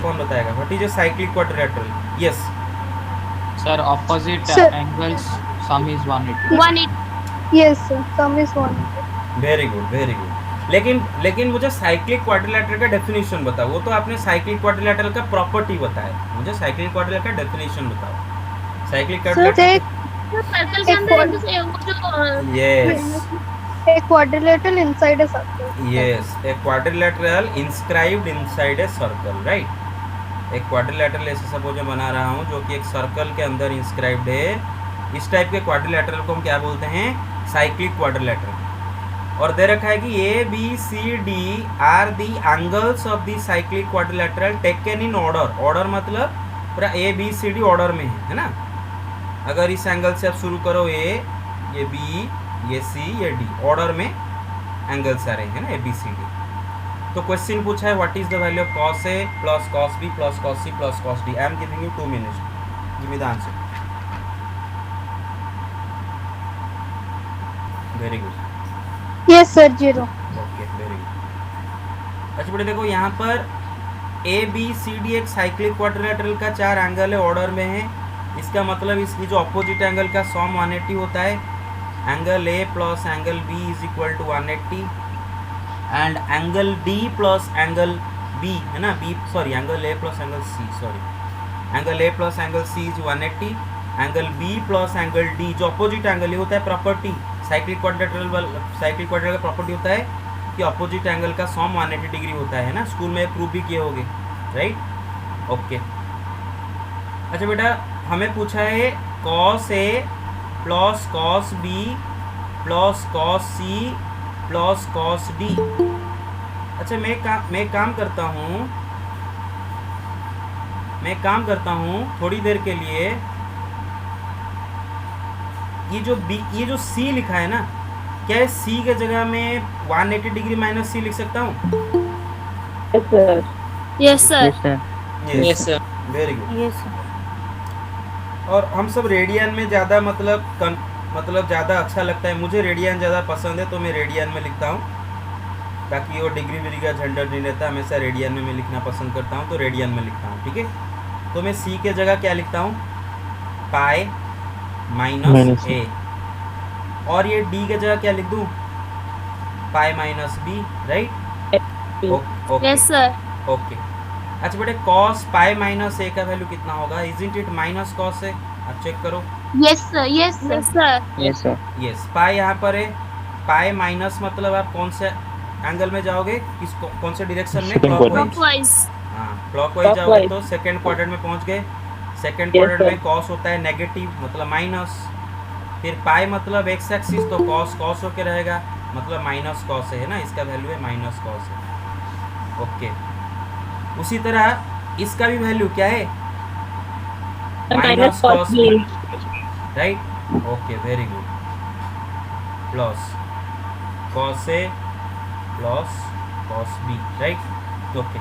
कौन बताएगा? What is a cyclic quadrilateral? Yes sir opposite Sir, angles sum is 180. 180. yes, sir. Sum is 180. Very good very good. लेकिन मुझे cyclic quadrilateral का definition बताओ। वो तो आपने साइक्लिक क्वाड्रिलेटरल का प्रॉपर्टी बताया, मुझे साइक्लिक क्वाड्रिलेटरल का डेफिनेशन बताओ। साइक्लिक Sir, क्वाड्रिलेटरल सर्कल के अंदर एक दूसरे वो जो yes a quadrilateral inside a circle. Yes a quadrilateral inscribed inside a circle, right. एक क्वाड्रिलेटरल ऐसे सपोज मैं बना रहा हूँ जो कि एक सर्कल के अंदर इंस्क्राइब्ड है। इस टाइप के क्वाड्रिलेटरल को हम क्या बोलते हैं? Cyclic quadrilateral. और दे रखा है कि A B C D are the angles of the cyclic quadrilateral taken in order. Order मतलब पूरा A B C D order में है ना। अगर इस एंगल से आप शुरू करो, ये बी, ये सी, ये डी, ऑर्डर में एंगल्स आ रहे हैं ना, ए बी सी डी। तो क्वेश्चन पूछा है what is the value of cos A plus cos B plus cos C plus cos D. I am giving you 2 minutes, give me the answer. Very good. Yes, sir. 0. Okay very good. अच्छा बेटे देखो यहाँ पर A B C D एक cyclic quadrilateral का 4 angle है, order में है। इसका मतलब इसकी जो अपोजिट एंगल का सम 180 होता है। Angle A plus angle B is equal to 180 and angle D plus angle B है ना, B sorry angle A plus angle C, sorry angle A plus angle C is 180। Angle B plus angle D जो opposite angle, ये होता है property cyclic quadrilateral का property होता है कि अपोजिट एंगल का सम 180 डिग्री होता है ना। स्कूल में प्रूव भी किए होगे, राइट। ओके अच्छा बेटा हमें पूछा है cos A plus cos B plus cos C plus cos D. अच्छा मैं काम करता हूँ थोड़ी देर के लिए। ये जो सी लिखा है ना, क्या सी के जगह में 180 डिग्री माइनस सी लिख सकता हूँ? Yes sir. Yes sir. Very good. Yes sir. और हम सब रेडियन में ज़्यादा मतलब ज़्यादा अच्छा लगता है, मुझे रेडियन ज़्यादा पसंद है तो मैं रेडियन में लिखता हूँ, ताकि वो डिग्री विग्री का झंझट नहीं रहता। हमेशा रेडियन में मैं लिखना पसंद करता हूँ तो रेडियन में लिखता हूँ, ठीक है। तो मैं सी के जगह क्या लिखता हूँ? Pi minus A. और ये डी के जगह क्या लिख दूँ? Pi minus B, right. Okay yes sir. Okay. अच्छा बेटे कॉस पाई माइनस ए का वैल्यू कितना होगा? इजंट इट माइनस कॉस है? आप चेक करो। Yes sir. Yes sir. Yes sir. Yes pi यहाँ पर है। पाई माइनस मतलब आप कौन से एंगल में जाओगे, कौन से डायरेक्शन में? क्लॉकवाइज। हाँ क्लॉकवाइज जाओगे तो सेकंड क्वाड्रेंट में पहुँच गए। सेकंड क्वाड्रेंट में कॉस होता है नेगेटिव मतलब माइनस, फिर पाई मतलब एक्स एक्सिस तो कॉस कॉस होके रहेगा मतलब माइनस कॉस है ना, इसका वैल्यू है माइनस कॉस है। ओके उसी तरह इसका भी वैल्यू क्या है? Minus cos B, right. Okay very good. Plus cos A plus cos B, right. Okay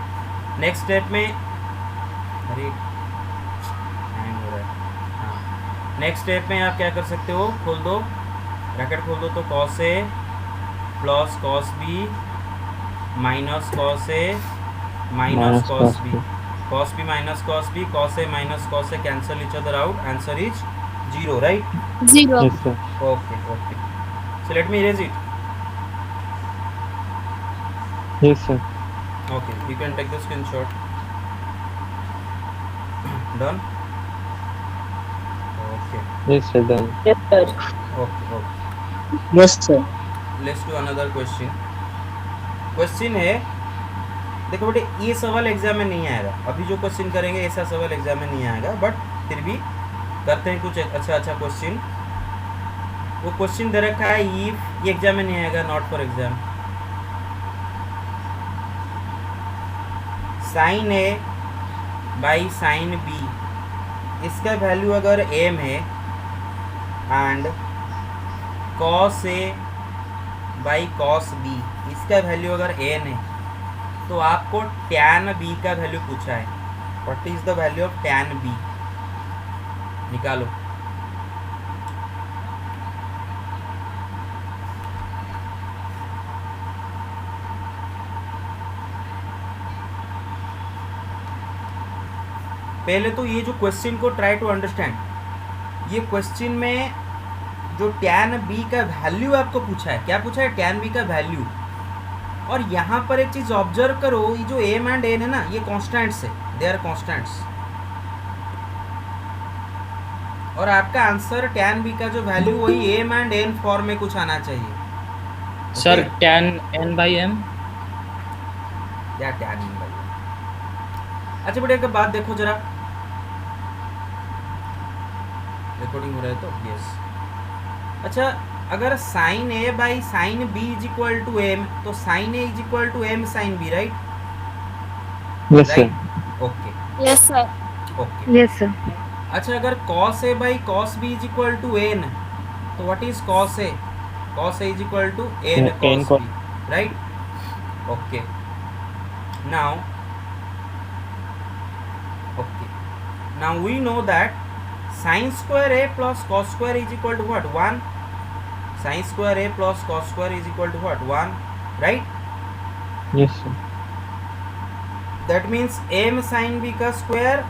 next step में अरे हैंग हो रहा है। हाँ नेक्स्ट स्टेप में आप क्या कर सकते हो? खोल दो ब्रैकेट, खोल दो तो cos A plus cos B minus cos A minus cos B, cos B minus cos B, cos A minus cos A cancel each other out, answer is 0, right. 0। Okay okay so let me erase it. Yes, sir. Okay, you can take the screenshot. Done? Okay. Yes, sir. Done. Okay. Yes sir. Let's do another question. Question है, देखो बेटे ये सवाल exam में नहीं आएगा। अभी जो क्वेश्चन करेंगे ऐसा सवाल एग्जाम में नहीं आएगा, बट फिर भी करते हैं कुछ अच्छा क्वेश्चन। वो क्वेश्चन दे रखा है इफ, ये एग्जाम में नहीं आएगा, not for exam. Sine A by sine B, इसका वैल्यू अगर एम है and cos A by cos B, इसका वैल्यू अगर एन है, तो आपको टैन बी का वैल्यू पूछा है। What is the value of tan B? निकालो। पहले तो ये जो क्वेश्चन को ट्राई टू अंडरस्टैंड। ये क्वेश्चन में जो tan b का वैल्यू आपको पूछा है, क्या पूछा है? tan b का वैल्यू। और यहाँ पर एक चीज़ ऑब्जर्व करो, ये जो m एंड n है ना, ये कॉन्स्टेंट्स है, दे आर कॉन्स्टेंट्स। और आपका आंसर tan b का जो वैल्यू वही m एंड n फॉर्म में कुछ आना चाहिए। Sir tan n by m। या tan n by m। अच्छा बेटा एक बात देखो जरा, रिकॉर्डिंग हो रहा है तो यस। अच्छा अगर sine a by sine b is equal to m, तो sine a is equal to m sine b, right? Yes, sir. Okay Yes, sir. Okay. Yes, sir. अच्छा अगर cos a by cos b is equal to n, तो what is cos a? cos a is equal to n N cos cos- b, right? Okay now we know that sin square a plus cos square is equal to what? 1. Sin square a plus cos square is equal to what? 1, right? Yes, sir. That means m sin b का square,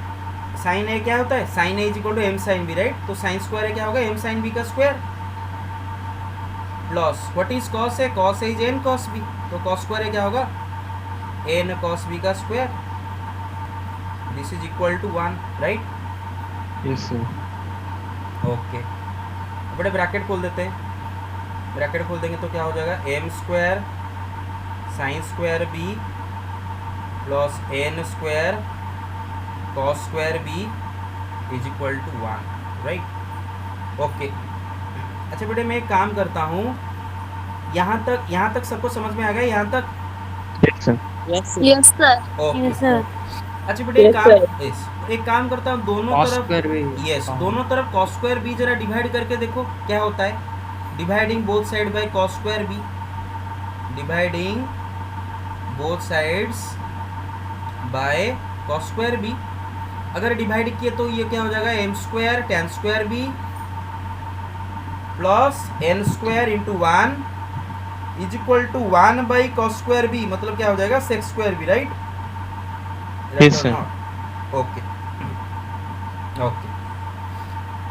sin a क्या होता है? sin a is equal to m sin b, right? तो sin square a क्या होगा? m sin b का square plus what is cos a? cos a is n cos b, तो cos square a क्या होगा? n cos b का square. This is equal to 1, right? Yes, sir. Okay बड़े bracket खोल देते हैं। Bracket खोल देंगे तो क्या हो जाएगा? m square sine square b plus n square cos square b is equal to 1, right? Okay अच्छा बेटे मैं एक काम करता हूँ, यहाँ तक सबको समझ में आ गया? यहाँ तक? Yes, sir. Yes, sir. Okay Yes, sir. अच्छा बेटे एक काम करता हूँ, दोनों cos तरफ square भी यस दोनों तरफ cos स्क्वायर b जरा डिवाइड करके देखो क्या होता है। Dividing both side by cos square b, dividing both sides by cos square b। अगर डिवाइड किए तो ये क्या हो जाएगा? m square tan square b plus n square into 1 is equal to 1 by cos square b, मतलब क्या हो जाएगा? sec square b, right? Yes, sir. Okay okay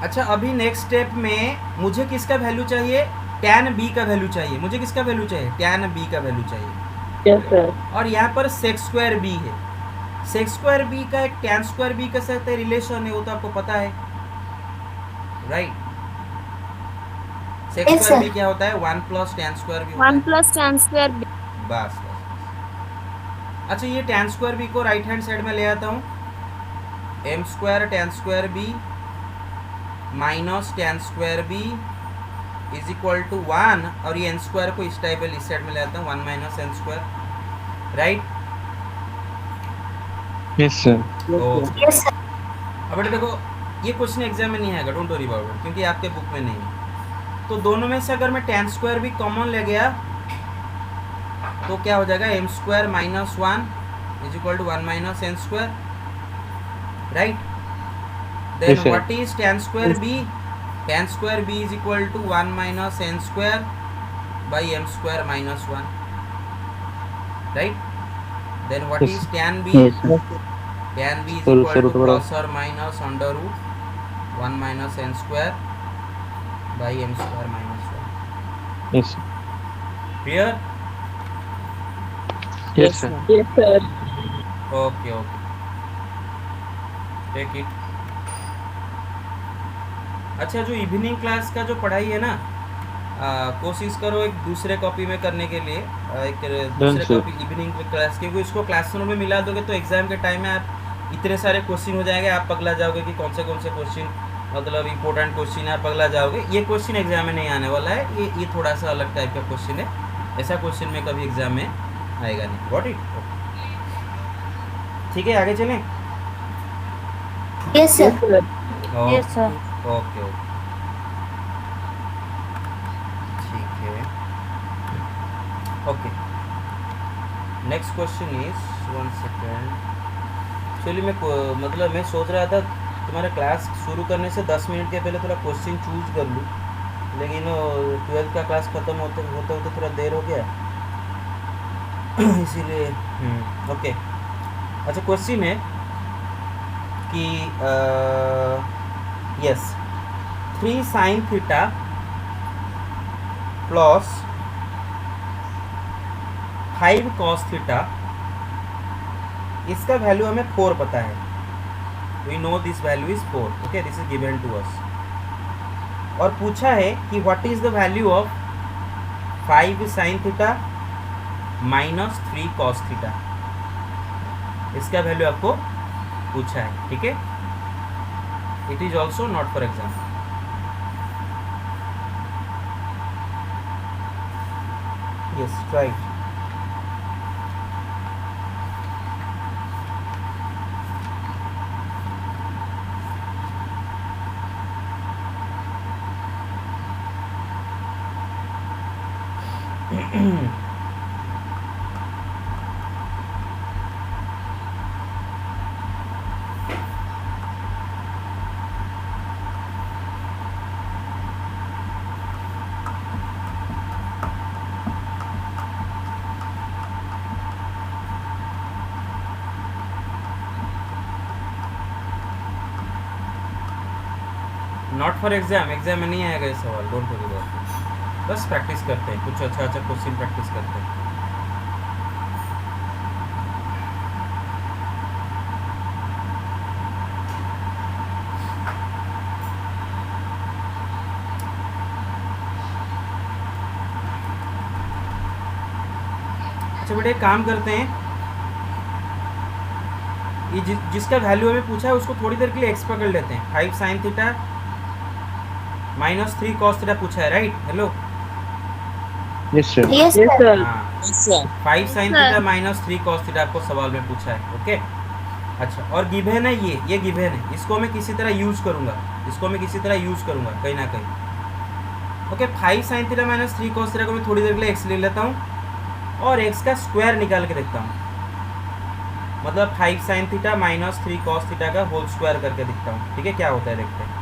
अच्छा अभी नेक्स्ट स्टेप में मुझे किसका वैल्यू चाहिए? tan b का वैल्यू चाहिए। मुझे किसका वैल्यू चाहिए? tan b का वैल्यू चाहिए। Yes, sir. और यहाँ पर sec स्क्वायर b है। sec स्क्वायर b का एक tan स्क्वायर b के साथ रिलेशन है, वो तो आपको पता है, राइट? sec स्क्वायर b क्या होता है? 1 प्लस tan स्क्वायर b होता 1 है। plus tan square b. बस। अच्छा ये tan स्क्वायर b को राइट हैंड साइड में ले आता हूँ, m square tan square b माइनस tan square b is equal to 1, और ये n स्क्वायर को इस टाइप इस साइड में ले आता हूँ, 1 minus n square, right? Yes, sir. Okay अब बेटा देखो ये क्वेश्चन एग्जाम में नहीं आएगा, डोंट वरी अबाउट इट, क्योंकि आपके बुक में नहीं है। तो दोनों में से अगर मैं tan स्क्वायर भी कॉमन ले गया तो क्या हो जाएगा? m square minus 1 is equal to 1 minus n square, right? Then Yes, sir. What is tan square b? tan square b is equal to 1 minus n square by m square minus 1, right? Then what Yes. Is tan b? Yes, sir. tan b is Sorry, equal sir, to तो बड़ा- plus और minus under root 1 minus n square by m square minus 1। Yes, sir. Clear? Yes, sir. Yes, sir. Okay okay take it. अच्छा जो evening class का जो पढ़ाई है ना, कोशिश करो एक दूसरे कॉपी में करने के लिए, एक दूसरे sir. कॉपी इवनिंग क्लास, क्योंकि इसको क्लासरूम में मिला दोगे तो एग्जाम के टाइम में आप इतने सारे क्वेश्चन हो जाएंगे, आप पगला जाओगे कि कौन से क्वेश्चन मतलब इंपॉर्टेंट क्वेश्चन है, आप पगला जाओगे। ये क्वेश्चन एग्जाम में नहीं आने वाला है, ये थोड़ा सा अलग टाइप का क्वेश्चन है, ऐसा क्वेश्चन में कभी एग्जाम में आएगा नहीं। Got it? ठीक है आगे चलें। Yes, sir. Yes, sir. Okay okay ठीक है okay. Next question is 1 second. Actually मैं सोच रहा था तुम्हारा क्लास शुरू करने से 10 मिनट के पहले थोड़ा क्वेश्चन चूज कर लूँ, लेकिन 12th का क्लास ख़त्म होते होते थोड़ा देर हो गया इसीलिए। ओके अच्छा क्वेश्चन है कि yes 3 sine theta plus 5 cos theta, इसका वैल्यू हमें 4 पता है. We know this value is 4. Okay, this is given to us. और पूछा है कि what is the value of 5 sine theta minus 3 cos theta. इसका वैल्यू आपको पूछा है. ठीक है, it is also not for example. Yes, right. Not for exam, exam में नहीं आएगा ये सवाल. Don't worry about it. बस प्रैक्टिस करते हैं, कुछ अच्छा अच्छा क्वेश्चन प्रैक्टिस करते हैं. अच्छा बेटे, एक काम करते हैं, ये जिसका वैल्यू हमें पूछा है उसको थोड़ी देर के लिए एक्स पकड़ लेते हैं. 5 sine theta minus 3 cos theta पूछा है, right? Hello. Yes, sir. Yes, sir. हाँ, 5 sine theta minus 3 cos theta आपको सवाल में पूछा है. ओके, अच्छा. और गिवन है ये गिवन है, इसको मैं किसी तरह यूज करूंगा, कहीं ना कहीं. Okay, 5 sine theta minus 3 cos theta को मैं थोड़ी देर के लिए एक्स ले लेता हूँ और एक्स का स्क्वायर निकाल के देखता हूँ. मतलब 5 sine theta minus 3 cos theta का होल स्क्वायर करके दिखता हूँ. ठीक है, क्या होता है देखते हैं.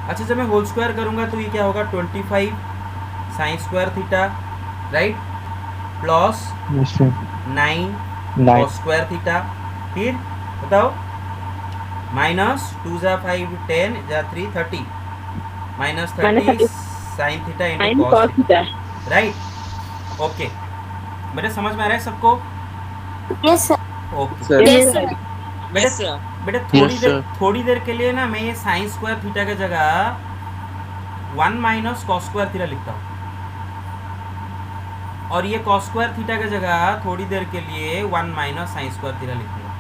अच्छा, जब मैं होल स्क्वायर करूँगा तो ये क्या होगा, 25 sine square theta, right, plus Yes, sir. 9 9. Cos square theta. फिर बताओ, माइनस 2 जा 5 10 जा 3 30 minus 30 sine theta into cos theta, right? Okay, मेरे समझ में आ रहा है सबको? Yes, sir. Okay. Sir. Yes, sir. बेटे Yes, sir. थोड़ी देर के लिए ना मैं ये साइन स्क्वायर थीटा की जगह 1 माइनस कॉस स्क्वायर थीटा लिखता हूँ, और ये कॉस स्क्वायर थीटा की जगह थोड़ी देर के लिए 1 माइनस साइन स्क्वायर थीटा लिखूंगा.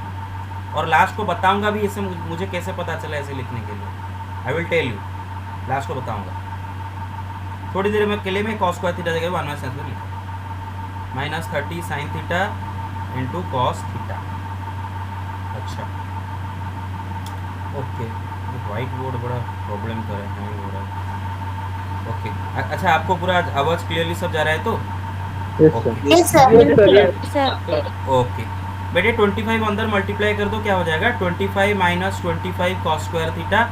और लास्ट को बताऊंगा भी इसे, मुझे कैसे पता चला ऐसे लिखने के लिए. I will tell you, last को बताऊंगा. थोड़ी देर में के लिए मैं कॉस स्क्वायर थीटा जगह 1 माइनस साइन स्क्वायर लिखा, minus 30 sine theta into cos theta. अच्छा, ओके. वाइट बोर्ड बड़ा प्रॉब्लम कर रहा है, हैंग हो रहा है. ओके, अच्छा, आपको पूरा आवाज़ क्लियरली सब जा रहा है तो? Yes, sir. Okay. Yes, sir. Sir. Okay बेटे, 25 अंदर मल्टीप्लाई कर दो, क्या हो जाएगा, 25 minus 25 cos square theta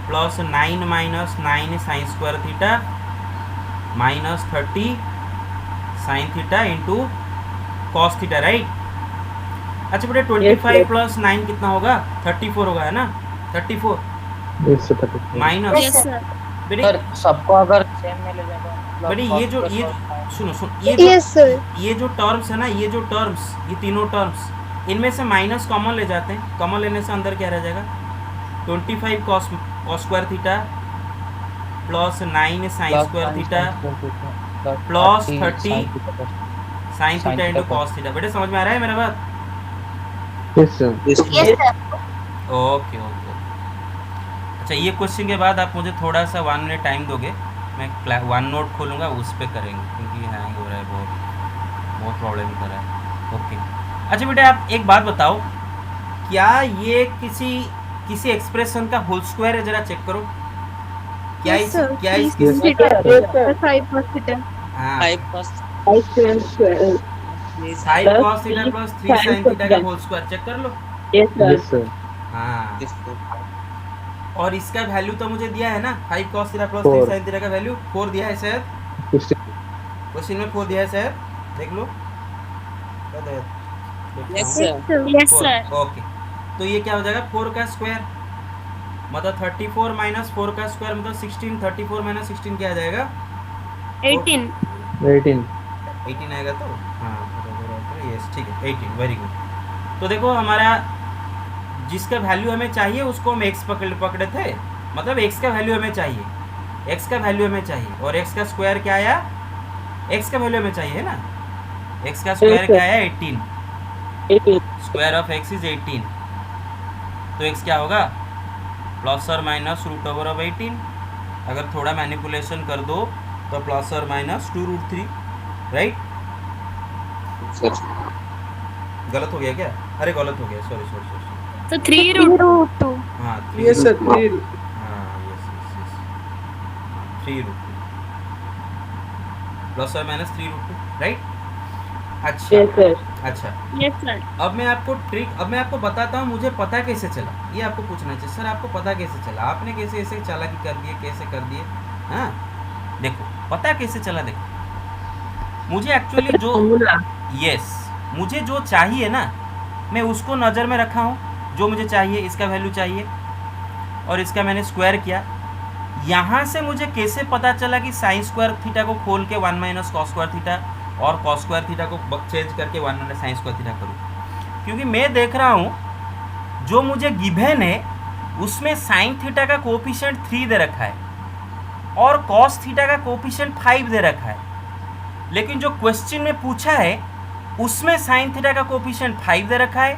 plus 9 minus 9 sine square theta minus 30 sine theta into cos theta, right? अच्छा बेटे, 25 प्लस 9 कितना होगा, 34 होगा, है ना? 34 Yes, sir. 34. Minus Yes, sir. बेटे, सर सबको अगर सेम में ले जाए तो बेटे ये जो सुनो Yes, sir. ये जो टर्म्स है ना, ये तीनों टर्म्स, इनमें से माइनस कॉमन ले जाते हैं. कॉमन लेने से अंदर क्या रह जाएगा, 25 cos square theta plus 9 sine square theta plus 30 sine theta into cos theta. बेटे समझ में आ रहा है मेरा बात? Yes, sir. Yes, sir. Okay. अच्छा, ये क्वेश्चन के बाद आप मुझे थोड़ा सा 1 मिनट टाइम दोगे, मैं वन नोट खोलूँगा, उस पर करेंगे, क्योंकि हैंग हो रहा है, बहुत प्रॉब्लम कर रहा है. ओके. अच्छा बेटा, आप एक बात बताओ, क्या ये किसी एक्सप्रेशन का होल स्क्वायर है? जरा चेक करो. क्या Yes, sir. क्या Please, इसकी theta. Yes, sir. 5 plus theta. हाँ, 5 plus 5 cos theta plus 3 sine theta का होल स्क्वायर चेक कर लो. Yes, sir. हाँ, this और इसका वैल्यू तो मुझे दिया है ना, 5 cos theta plus 3 4. Sine theta का वैल्यू 4 दिया है शायद, 60. क्वेश्चन में 4 दिया है शायद, देख लो. Yes, sir. Yes, sir. Okay. तो ये क्या हो जाएगा 4 का स्क्वायर, मतलब 34 माइनस 4 का स्क्वायर मतलब 16, 34 माइनस 16 क्या आ जाएगा 18 18 18 आएगा तो हाँ बराबर यस ठीक है 18 वेरी गुड। तो देखो हमारा जिसका वैल्यू हमें चाहिए उसको हम x पकड़े थे, मतलब x का वैल्यू हमें चाहिए, x का वैल्यू हमें चाहिए और x का स्क्वायर क्या आया, x का वैल्यू हमें चाहिए है ना, x का स्क्वायर क्या आया 18, स्क्वायर ऑफ x इज 18, तो x क्या होगा प्लस और माइनस रूट ओवर ऑफ 18, अगर थोड़ा मैनिपुलेशन कर दो तो प्लस और माइनस 2√3 राइट। गलत हो गया क्या, अरे गलत हो गया सॉरी सॉरी सॉरी तो 3√2 हाँ yes sir 3 हाँ यस यस यस 3√2 प्लस और माइनस 3√2 राइट। अच्छा अच्छा यस सर। अब मैं आपको बताता हूँ मुझे पता कैसे चला, ये आपको पूछना चाहिए सर आपको पता कैसे चला, आपने कैसे ऐसे चालाकी कर दिए कैसे कर दिए। हाँ देखो पता कैसे चला, देखो मुझे एक्चुअली जो मुझे जो चाहिए ना मैं उसको नज़र में रखा हूँ, जो मुझे चाहिए इसका वैल्यू चाहिए और इसका मैंने स्क्वायर किया। यहाँ से मुझे कैसे पता चला कि साइन स्क्वायर थीटा को खोल के 1 माइनस कॉस स्क्वायर थीटा और कॉस स्क्वायर थीटा को चेंज करके 1 माइनस साइन स्क्वायर थीटा करूँ, क्योंकि मैं देख रहा हूँ जो मुझे गिवन है उसमें साइन थीटा का कोफिशिएंट 3 दे रखा है और कॉस थीटा का कोफिशिएंट 5 दे रखा है, लेकिन जो क्वेश्चन में पूछा है उसमें साइन थीटा का कोफिशिएंट 5 दे रखा है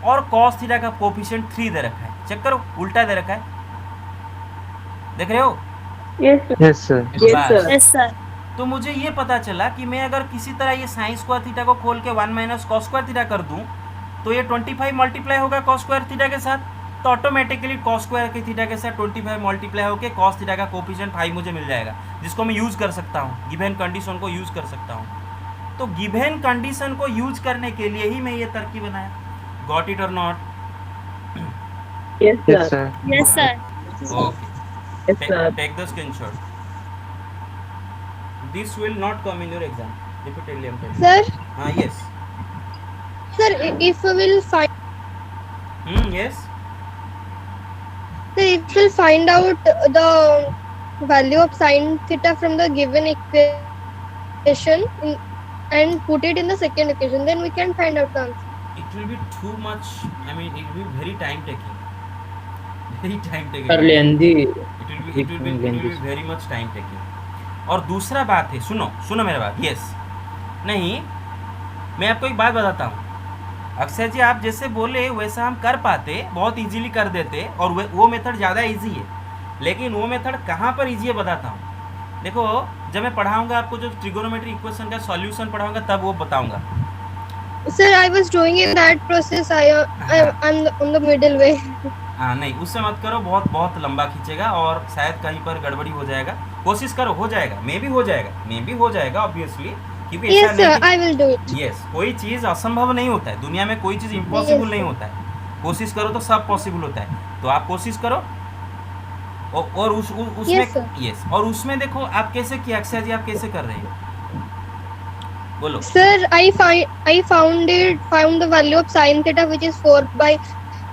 और कॉस थीटा का कोफिशिएंट 3 दे रखा है। चेक करो उल्टा दे रखा है, देख रहे हो? yes sir yes sir. तो मुझे ये पता चला कि मैं अगर किसी तरह ये साइन स्क्वायर थीटा को खोल के 1 माइनस कॉस स्क्वायर थीटा कर दूं तो ये 25 मल्टीप्लाई होगा कॉस स्क्वायर थीटा के साथ, तो ऑटोमेटिकली कॉस स्क्वायर के थीटा के साथ 25 मल्टीप्लाई होकर कॉस थीटा का कोफिशिएंट 5 मुझे मिल जाएगा, जिसको मैं यूज़ कर सकता हूँ, गिवन कंडीशन को यूज़ कर सकता हूँ। तो गिवन कंडीशन को यूज करने के लिए ही मैं ये तरकीब बनाया। गॉट इट और not? yes sir yes sir. Okay take the screenshot, this will not come in your exam repeatedly I am telling. Sir, हाँ yes sir, if we will find, यस sir, if we'll find out the value of sin theta from the given equation and put it in the second equation, then we can find out the answer. it will be too much, I mean it will be very time taking कर लेंदी it will be very much time taking। और दूसरा बात है, सुनो मेरा बात, yes नहीं मैं आपको एक बात बताता हूँ, अक्षय जी आप जैसे बोले वैसा हम कर पाते, बहुत इजीली कर देते और वो मेथड ज़्यादा इजी है, लेकिन वो मेथड कहाँ पर इजी है बताता हूँ। देखो जब मैं पढ़ाऊँगा आपको जो ट्रिगोनोमेट्री इक्वेशन का सॉल्यूशन पढ़ाऊँगा तब वो बताऊँगा। Sir, I was doing in that process. I'm on the middle way. हाँ नहीं उससे मत करो, बहुत लंबा खींचेगा और शायद कहीं पर गड़बड़ी हो जाएगा। कोशिश करो, हो जाएगा, मे भी हो जाएगा ऑब्वियसली, क्योंकि Yes, sir, I will do it. Yes कोई चीज़ असंभव नहीं होता है दुनिया में, कोई चीज़ इम्पॉसिबल नहीं होता है, कोशिश करो तो सब पॉसिबल होता है, तो आप कोशिश करो और उसमें Yes, sir. यस और उसमें देखो आप कैसे किया, अक्षय जी आप कैसे कर रहे हैं बोलो। Sir, I found the value of sin theta, which is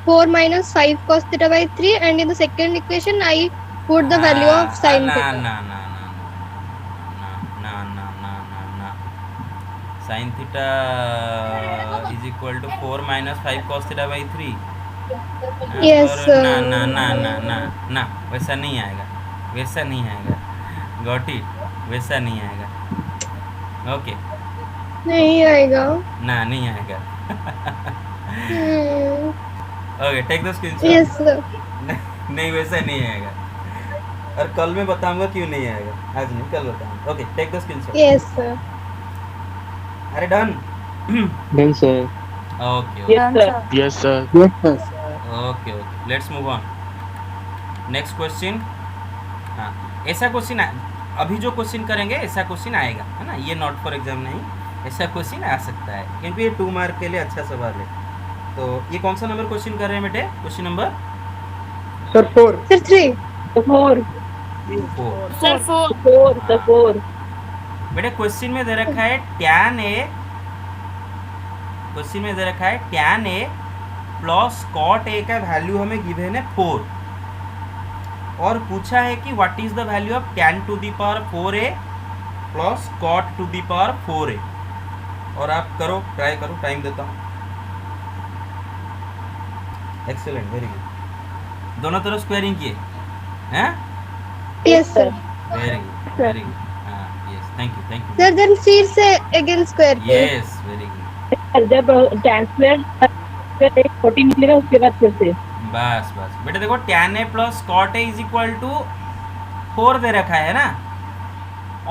4 minus 5 cos theta by 3, and in the second equation I put the value of sin theta. ना sine theta is equal to 4 minus 5 cos theta by 3। Yes, sir. ना वैसा नहीं आएगा, got it, वैसा नहीं आएगा, okay नहीं आएगा। नहीं आएगा Hmm. Okay take the screenshot. Yes, sir. नहीं वैसा नहीं आएगा, और कल मैं बताऊंगा क्यों नहीं आएगा, आज नहीं कल बताऊंगा। Okay take the screenshot. Yes, sir. अरे done done sir okay yes sir okay let's move on next question. हाँ ऐसा क्वेश्चन अभी जो क्वेश्चन करेंगे ऐसा क्वेश्चन आएगा है ना, ये नॉट फॉर एग्जाम नहीं, ऐसा क्वेश्चन आ सकता है क्योंकि ये 2 मार्क के लिए अच्छा सवाल है। तो ये कौन सा नंबर क्वेश्चन कर रहे हैं बेटे, question number sir 4 Sir, 3. 4 sir 4 बेटे क्वेश्चन में दे रखा है tan a plus cot a का वैल्यू हमें गिवन है 4 और पूछा है कि what is the value of tan to the power 4a plus cot to the power 4a। और आप करो, ट्राई करो, टाइम देता हूँ। Excellent, very good. दोनों तरफ स्क्वायरिंग किए हैं? Yes sir. Very good, very good. हाँ, yes, thank you, thank you. Sir then फिर से again square किए। Yes, very good. जब tan स्क्वायर 14 निकलेगा उसके बाद फिर से बस बस बेटे देखो, tan a plus cot a is equal to 4 दे रखा है ना।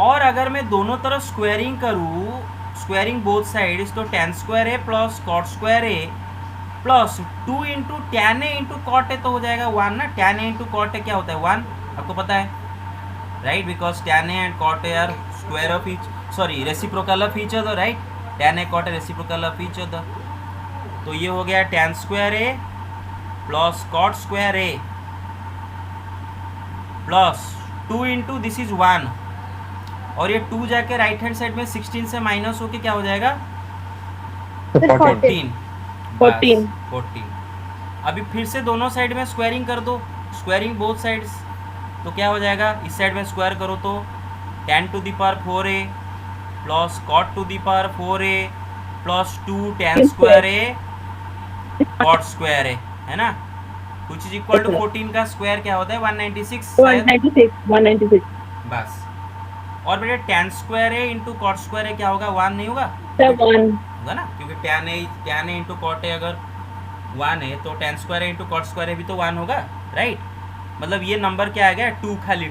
और अगर मैं दोनों तरफ स्क्वायरिंग करूँ, स्क्वायरिंग बोथ साइड्स, तो tan square A plus cot square A plus 2 into tan A into cot A तो हो जाएगा 1 ना। tan A into cot A क्या होता है? 1, आपको पता है, right? Because tan A and cot A are square of each, sorry reciprocal of each other, right? tan A cot A reciprocal of each other. तो ये हो गया tan square A plus cot square A plus 2 into this is 1 और ये 2 जाके right hand side में 16 से minus होके क्या हो जाएगा? 14। 14। अभी फिर से दोनों साइड में स्क्वायरिंग कर दो, स्क्वायरिंग बोथ साइड्स, तो क्या हो जाएगा? इस साइड में स्क्वायर करो तो tan to the power 4a plus cot to the power 4a plus 2 tan square a cot square a, है ना? विच इज इक्वल टू 14 का स्क्वायर क्या होता है? 196 शायद। 196 बस। और बेटे tan square a into cot square a क्या होगा? 1 नहीं होगा? 1 होगा ना, क्योंकि tan a into cot a अगर 1 है तो tan square a into cot square a भी तो 1 होगा, राइट? मतलब ये नंबर क्या आ गया? 2, खाली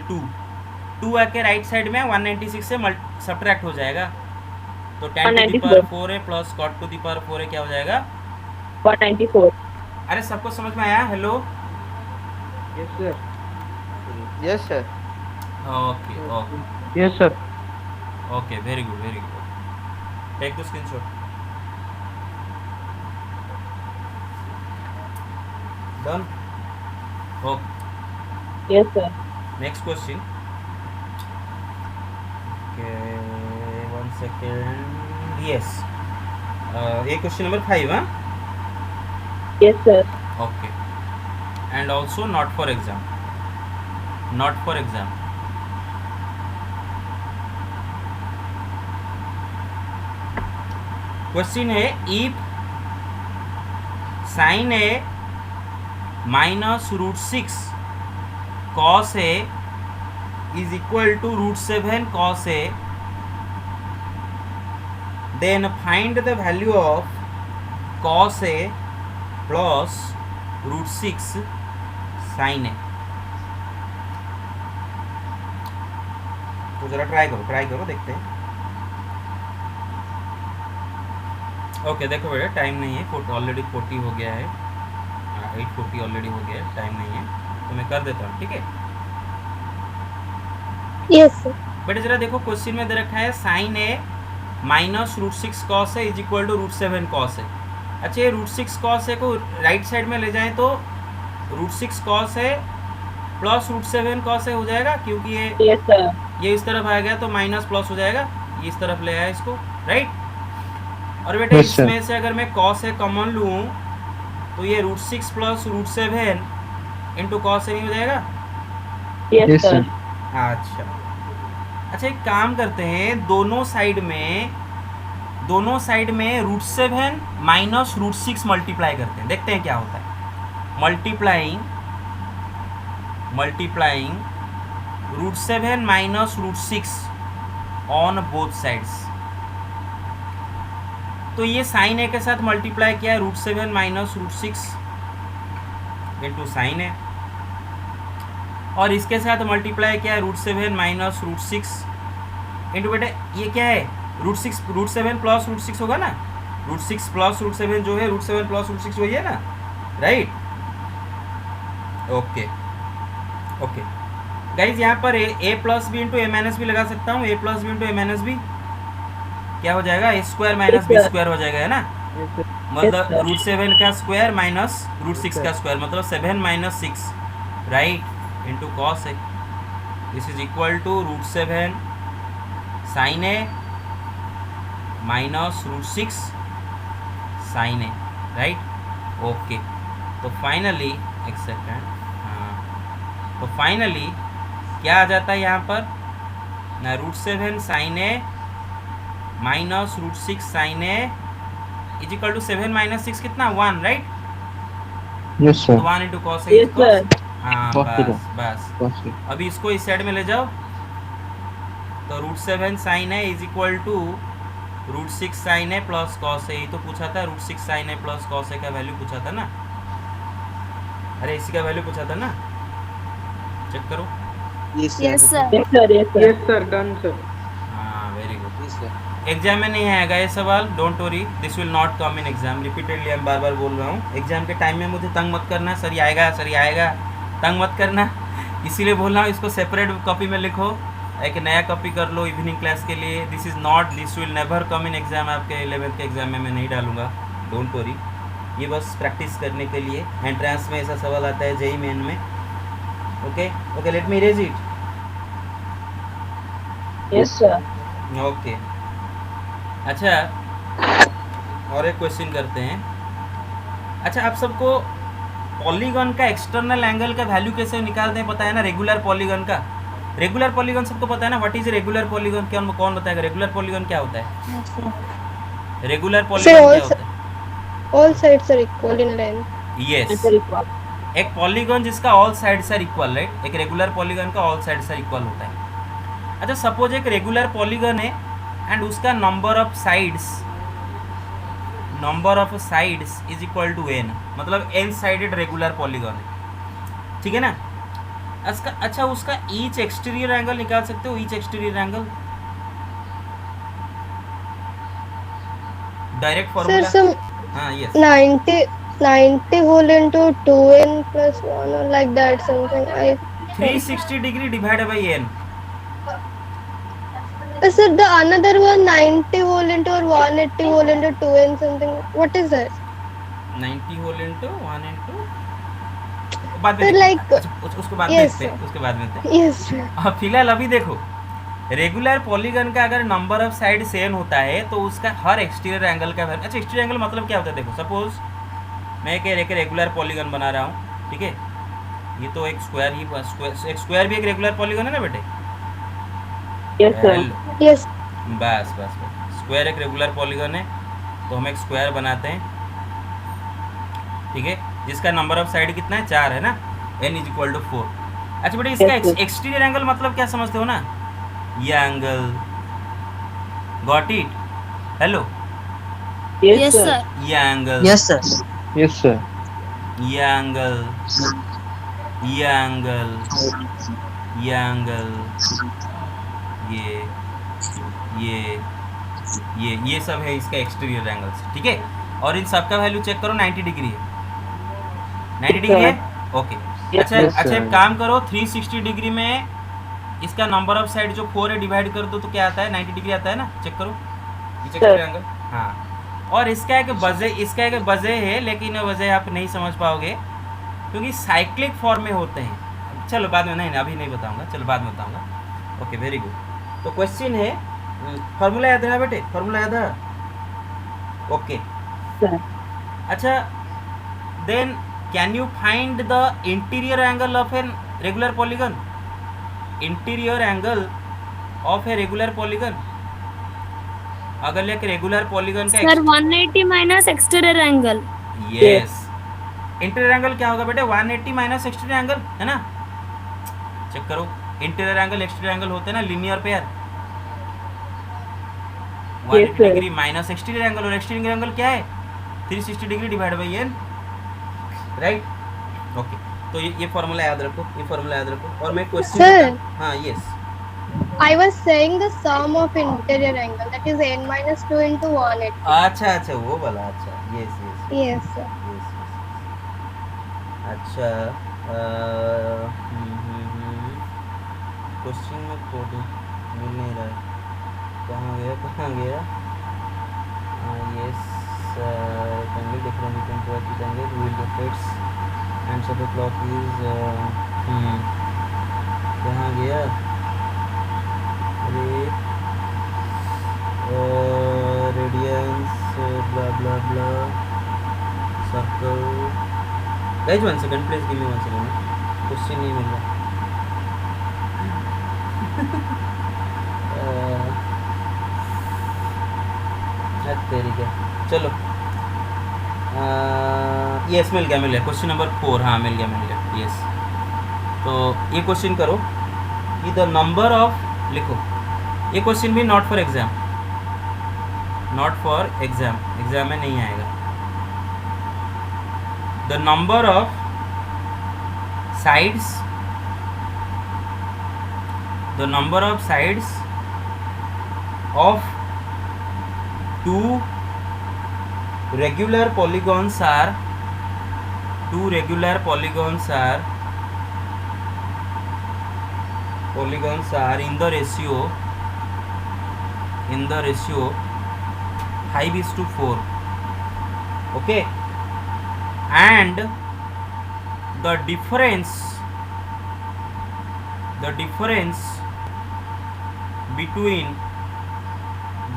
2 आके राइट साइड में 196 से सब्ट्रैक्ट हो जाएगा, तो tan to the power 4a plus cot to the power 4a क्या हो जाएगा? 194 अरे सबको समझ में आया? Hello, Yes sir. Yes sir. Okay okay yes sir okay, very good, very good. Take the screenshot. Done. Okay, yes sir next question. Okay, 1 second. Yes, ये question number 5, हाँ? Yes sir okay, and also not for exam, not for exam. Question है, if sine A minus √6 cos A is equal to √7 cos A, then find the value of cos A plus √6 sine ए। तो जरा try करो, देखते हैं। Okay, देखो बेटा, time नहीं है, ऑलरेडी 40 हो गया है, 8:40 ऑलरेडी हो गया है, टाइम नहीं है, तो मैं कर देता हूँ, ठीक है? Yes sir. बेटा जरा देखो, क्वेश्चन में दे रखा है sine A minus √6 cos A is equal to √7 cos A. अच्छा, ये √6 कॉस ए को राइट साइड में ले जाएं तो √6 कॉस ए प्लस √7 कॉस ए हो जाएगा, क्योंकि यस सर ये इस तरफ आ गया तो माइनस प्लस हो जाएगा, ये इस तरफ ले आया इसको, राइट? और बेटा Yes, sir. इसमें से अगर मैं कॉस ए कॉमन लूँ तो ये √6 प्लस √7 इंटू कॉस ए नहीं हो जाएगा? यस सर अच्छा, एक काम करते हैं, दोनों साइड में √7 माइनस √6 मल्टीप्लाई करते हैं, देखते हैं क्या होता है। Multiplying √7 minus √6 on both sides. तो ये साइन ए के साथ मल्टीप्लाई किया है, √7 माइनस √6 इंटू साइन ए, और इसके साथ मल्टीप्लाई किया है √7 माइनस √6 इंटू, बेटा ये क्या है? √7 प्लस √6 होगा ना, √6 प्लस √7 जो है, √7 प्लस √6 वही है ना, राइट? ओके गाइज, यहाँ पर a plus B into A minus B लगा सकता हूँ, a plus B into A minus B क्या हो जाएगा? a square minus B square हो जाएगा, है ना? मतलब √7 का स्क्वायर माइनस √6 का स्क्वायर, मतलब 7 minus 6, right? Into cos a, this is equal to √7 sine A minus √6 sine a, right? Okay, तो फाइनली एक सेकेंड, हाँ, तो फाइनली क्या आ जाता है यहाँ पर ना, √7 sine A minus √6 sine A is equal to 7 minus 6 कितना 1, राइट? यस तो sir 1 into cos a Yes, is cos, sir. हाँ Cos theta. बस बस। cos theta. अभी इसको इस साइड में ले जाओ, तो √7 sine A is equal to √6 sine A plus cos A, तो पूछा था √6 sine A plus cos A का वैल्यू पूछा था ना, अरे इसी का वैल्यू पूछा था ना, चेक करो। Yes, sir. Yes, sir. Yes, sir. Yes, sir. Done, sir. हाँ वेरी गुड। एग्जाम में नहीं आएगा ये सवाल, don't worry, this will not come in exam, repeatedly मैं बार बार बोल रहा हूँ। एग्जाम के टाइम में मुझे तंग मत करना, सर ये आएगा सर ये आएगा, तंग मत करना, इसीलिए बोल रहा हूँ इसको सेपरेट कॉपी में लिखो, एक नया कॉपी कर लो इवनिंग क्लास के लिए। This is not, this will never come in exam, आपके 11th के एग्जाम में मैं नहीं डालूंगा, डोंट वरी, ये बस प्रैक्टिस करने के लिए। एंट्रेंस में ऐसा सवाल आता है, जेई मेन में। Okay okay, late me erase it. Yes, sir. Okay, अच्छा और एक क्वेश्चन करते हैं। अच्छा, आप सबको पॉलीगन का एक्सटर्नल एंगल का वैल्यू कैसे निकालते हैं पता है ना? रेगुलर पॉलीगन का, रेगुलर पॉलीगन सबको पता है ना? व्हाट इज रेगुलर पॉलीगन, क्या कौन बताएगा रेगुलर पॉलीगन क्या होता है? रेगुलर पॉलीगन क्या होता है? all sides are equal in length. यस, Answer equal. एक पॉलीगन जिसका all sides are equal, right? एक रेगुलर पॉलीगन का ऑल साइड्स आर इक्वल होता है। अच्छा, सपोज एक रेगुलर पॉलीगन है एंड उसका number of sides is equal to n, मतलब n साइडेड रेगुलर पॉलीगन है, ठीक है ना? अच्छा, उसका ईच एक्सटीरियर एंगल निकाल सकते हो? Each exterior angle direct Sir, formula, some हाँ yes, 90 whole into 2n plus 1 or like that something. 360 degree divide by n। Sir, the another one 90 whole into or 180 whole into 2n something. What is that? 90 whole into 1 into, बाद में Sir, देखते हैं। like- अच्छा, उसको बाद में Yes, देखते हैं, sir. उसके बाद में देखते हैं। Yes, sir. अब फिलहाल अभी देखो, रेगुलर पॉलीगन का अगर नंबर ऑफ साइड सेम होता है तो उसका हर एक्सटीरियर एंगल का वैल्यू, अच्छा एक्सटीरियर एंगल मतलब क्या होता है? देखो सपोज मैं एक रेगुलर पॉलीगन बना रहा हूँ, ठीक है? ये तो एक स्क्वायर ही, एक स्क्वायर भी एक रेगुलर पॉलीगन है ना बेटे? Yes, sir. हेलो। Yes. बस बस बस, स्क्वायर एक रेगुलर पॉलीगन है, तो हम एक स्क्वायर बनाते हैं, ठीक है? जिसका नंबर ऑफ साइड कितना है? 4 है ना, n इज इक्वल टू 4। अच्छा बेटे, इसका Yes, sir. एक्सटीरियर एंगल मतलब क्या समझते हो ना? ये angle, got it? Hello, Yes, sir. ये angle, Yes, sir. yes sir ये एंगल, ये एंगल, ये एंगल, ये सब है इसका एक्सटीरियर एंगल्स, ठीक है? और इन सब का वैल्यू चेक करो, 90 डिग्री है, 90 डिग्री है, ओके। Yes, अच्छा yes, अच्छा, sir. एक काम करो, 360 डिग्री में इसका नंबर ऑफ साइड जो 4 है डिवाइड कर दो तो क्या आता है? 90 डिग्री आता है ना, चेक करो ये एक्सटीरियर एंगल, हाँ। और इसका एक वजह है, लेकिन वजह आप नहीं समझ पाओगे क्योंकि साइक्लिक फॉर्म में होते हैं। चलो बाद में, नहीं अभी नहीं बताऊंगा, चलो बाद में बताऊंगा। Okay very good. तो क्वेश्चन है, फॉर्मूला याद है ना बेटे? फॉर्मूला याद है? Okay, Sir. अच्छा, then can you find the interior angle of an regular polygon? Interior angle of a regular polygon, अगर एक रेगुलर पॉलीगन का Sir, 180 minus exterior angle. यस, इंटीरियर एंगल क्या होगा बेटे? 180 माइनस एक्सटीरियर एंगल, है ना? चेक करो, इंटीरियर एंगल एक्सटीरियर एंगल होते हैं ना linear pair, 180 sir. Degree minus exterior angle, और एक्सटीरियर एंगल क्या है? 360 degree divide by n, right? Okay, तो ये फॉर्मूला याद रखो, ये फॉर्मूला याद रखो। और मैं Sir. क्वेश्चन, हाँ yes, I was saying the sum of interior angle, that is n minus 2 into 180. अच्छा अच्छा वो वाला, अच्छा yes yes Yes, sir. Yes, अच्छा, क्वेश्चन में कोड मिल नहीं रहा है, कहाँ गया? Yes, angle different between two acute angles will rotates and so the clock is कहाँ गया? अरे radians blah blah blah circle guys 1 second please give me 1 second question नहीं मिल रहा तेरी क्या चलो यस मिल गया क्वेश्चन नंबर 4 हाँ मिल गया यस तो ये क्वेश्चन करो कि द नंबर ऑफ लिखो ये क्वेश्चन भी नॉट फॉर एग्जाम एग्जाम में नहीं आएगा the number of sides of two regular polygons are in the ratio 5:4 okay and the difference between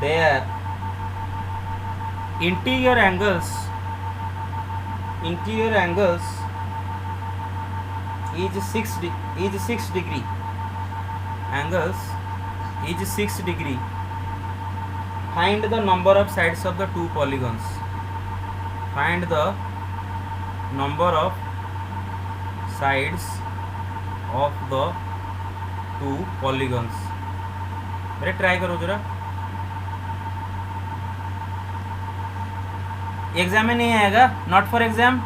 their interior angles is 6 degree find the number of sides of the two polygons sides of the two polygons अरे try करो जरा exam में नहीं आएगा not for exam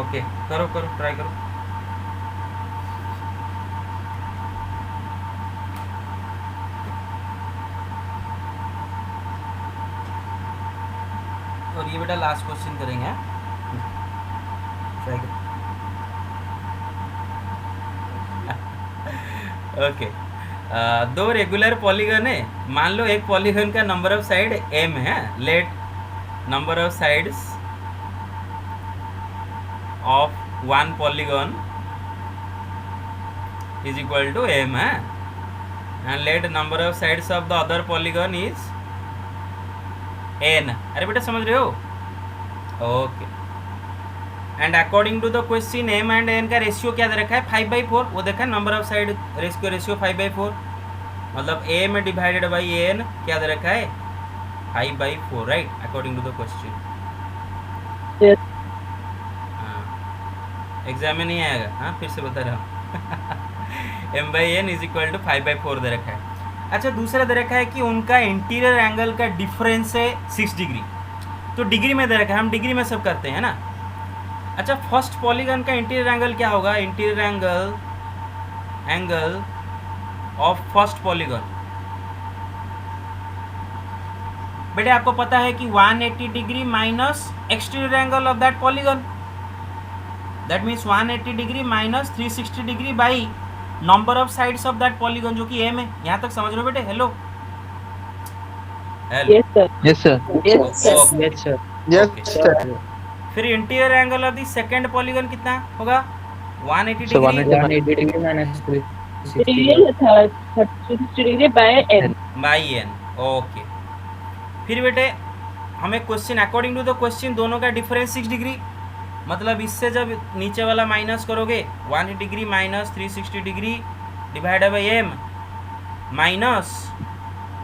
okay करो try करो और ये बेटा लास्ट क्वेश्चन करेंगे ओके दो रेगुलर पॉलीगन है मान लो एक पॉलीगन का नंबर ऑफ साइड m है let number of sides of one polygon is equal to m है and let number of sides of the other polygon is n अरे बेटा समझ रहे हो okay and according to the question m and n का ratio क्या दे रखा है 5/4 वो देखा नंबर ऑफ साइड रेशियो 5/4 मतलब m डिवाइडेड बाई n क्या दे रखा है 5/4 right according to the question हाँ एग्जाम में नहीं आएगा हाँ फिर से बता रहा हूँ m/n इज इक्वल टू 5/4 दे रखा है अच्छा दूसरा दे रखा है कि उनका इंटीरियर एंगल का डिफरेंस है 6 डिग्री तो डिग्री में दे रखा है हम डिग्री में सब करते हैं ना अच्छा फर्स्ट पॉलीगन का इंटीरियर एंगल क्या होगा interior angle of first polygon बेटे आपको पता है कि 180 degree minus exterior angle of that polygon that means 180 degree minus 360 degree by number of sides of that polygon जो कि m है यहाँ तक समझ रहे हो बेटे hello Yes, sir. Yes, sir. Yes, sir. फिर interior angle of the second polygon कितना होगा 180 So degree 180 degree minus 360 Degree 30 degree by n. By n okay फिर बेटे हमें question according to the question दोनों का डिफरेंस 6 डिग्री मतलब इससे जब नीचे वाला माइनस करोगे 180 degree minus 360 degree divided by m minus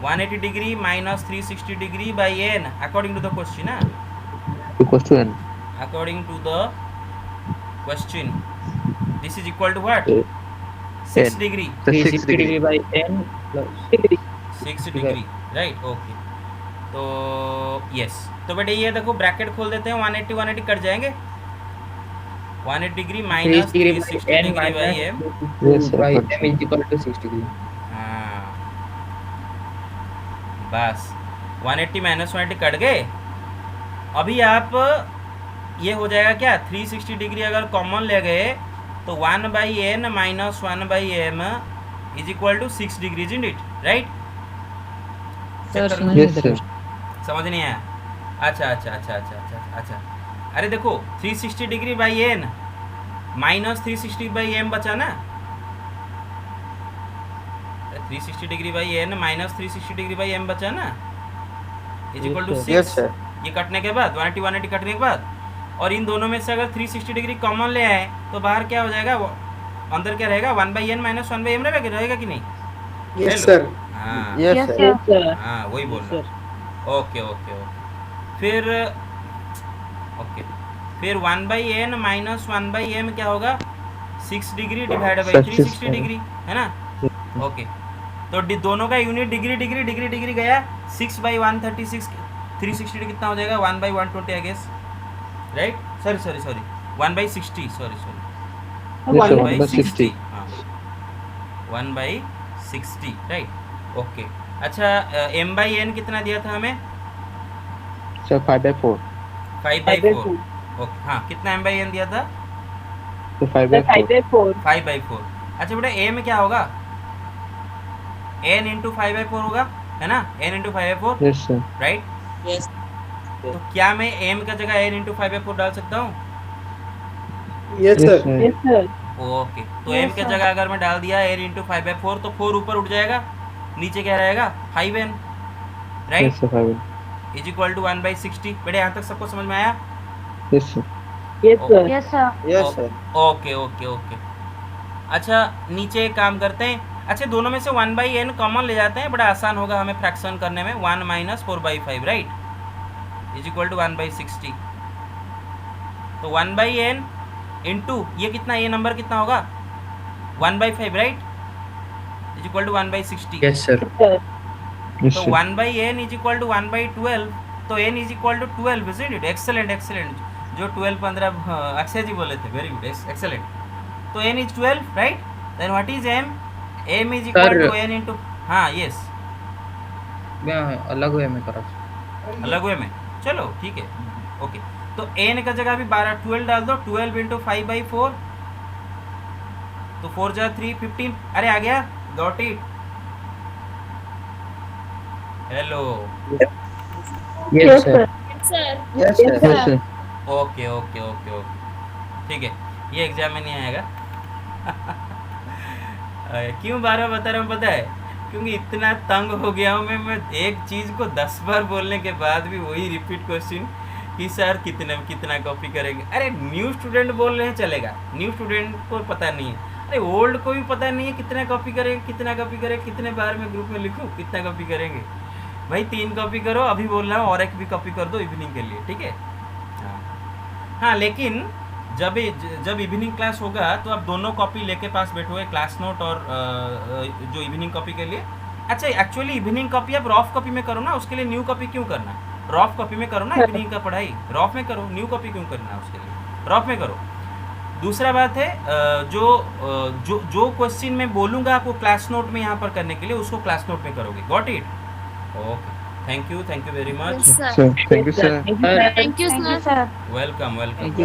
180 degree minus 360 degree by n according to the question Equals to n. according to the question this is equal to what 6 N. degree 360 degree by n plus 6 degree right okay तो yes तो बेटे ये देखो bracket खोल देते हैं 180 180 cut जाएंगे 180 degree minus 360 degree by m Yes, sir. by m is equal to 6 degree हाँ बस 180 माइनस 180 कट गए अभी आप ये हो जाएगा क्या 360 डिग्री अगर कॉमन ले गए तो 1/n माइनस 1/m is equal to 6 degree is it right Yes, sir. समझ नहीं आया अच्छा अरे देखो 360 degree by n minus 360 by m बचा ना 360 degree by n minus 360 degree by m बचा ना is equal to 6 Yes, sir. ये कटने के बाद 180 180 कटने के बाद, और इन दोनों में से अगर 360 डिग्री कॉमन ले आए तो बाहर क्या हो जाएगा, अंदर क्या रहेगा 1/n माइनस 1/m रहेगा कि नहीं? Yes, sir. हाँ Yes, sir. Yes, sir. हाँ वही बोल रहा हूँ। ओके ओके ओके फिर ओके फिर 1/n माइनस 1/m क्या होगा, 6 डिग्री डिवाइड बाई 360 डिग्री, है ना? ओके तो दोनों का unit degree degree degree degree गया, 6/136 360 डिग्री कितना हो जाएगा, 1/120 I guess, right? Sorry 1/60 sorry Yes, sir. 1/60 1/60. हाँ 1/60 राइट। ओके अच्छा m/n कितना दिया था हमें, Sir, 5/4. 5/4। ओके हाँ कितना m/n दिया था, So 5/4. 5/4। अच्छा बेटा a में क्या होगा, n इंटू 5/4 होगा, है ना? n into 5/4 Yes, sir. Right. Yes. तो क्या मैं m का जगह n इंटू 5/4 डाल सकता हूँ? Yes, sir. Yes, sir. Okay तो m के जगह अगर मैं डाल दिया n इंटू 5/4 तो 4 ऊपर उठ जाएगा, नीचे क्या रहेगा 5n right, Yes, sir. 5. Is equal to 1/60। बेटे यहाँ तक सबको समझ में आया? Yes, sir. Yes, sir. Yes, sir. Yes, sir. Okay okay okay अच्छा नीचे एक काम करते हैं, अच्छा दोनों में से 1/n कॉमन ले जाते हैं, बड़ा आसान होगा हमें फ्रैक्शन करने में, 1 माइनस 4/5 राइट इज इक्वल टू 1/60। तो 1/n इंटू ये कितना, ये नंबर कितना होगा 1/5 right is equal to 1/60। Yes, sir. Yes, तो sir. 1/n is equal to 1/12, तो n is equal to 12 isn't it? Excellent excellent, जो 12 15 अक्षय जी बोले थे, वेरी गुड एक्सेलेंट। तो n is 12 right, then what is m? m is equal to n into, हाँ yes मैं अलग वे में करा। अलग वे में, चलो ठीक है ओके। तो n का जगह भी 12 डाल दो, 12 इंटू 5/4 तो 4 जा 3 15, अरे आ गया, got it? Hello Yes, sir. Yes, sir. Yes, sir. Yes, sir. Okay okay okay okay ठीक है, ये एग्जाम में नहीं आएगा। क्यों बार बार बता रहा हूँ पता है, क्योंकि इतना तंग हो गया हूँ मैं एक चीज़ को 10 बार बोलने के बाद भी वही रिपीट क्वेश्चन कि सर कितना कॉपी करेंगे। अरे न्यू स्टूडेंट बोल रहे हैं चलेगा, न्यू स्टूडेंट को पता नहीं है, अरे ओल्ड को भी पता नहीं है कितना कॉपी करेंगे, कितने बार मैं ग्रुप में लिखूँ कितना कॉपी करेंगे। भाई 3 कॉपी करो, अभी बोल रहा हूँ, और एक भी कॉपी कर दो इवनिंग के लिए, ठीक है? हाँ लेकिन जब इवनिंग क्लास होगा तो आप दोनों कॉपी लेके पास बैठोगे, क्लास नोट और जो इवनिंग कॉपी के लिए। अच्छा एक्चुअली इवनिंग कॉपी आप रफ कॉपी में करो ना, उसके लिए न्यू कॉपी क्यों करना? रफ कॉपी में करो ना इवनिंग का पढ़ाई, रफ में करो, न्यू कॉपी क्यों करना है उसके लिए, रफ में करो। दूसरा बात है जो क्वेश्चन मैं बोलूँगा आपको क्लास नोट में यहाँ पर करने के लिए, उसको क्लास नोट में करोगे। Got it? Okay thank you very much. Yes, sir. Sir, thank you, sir. Thank you, sir. Thank you, sir. Welcome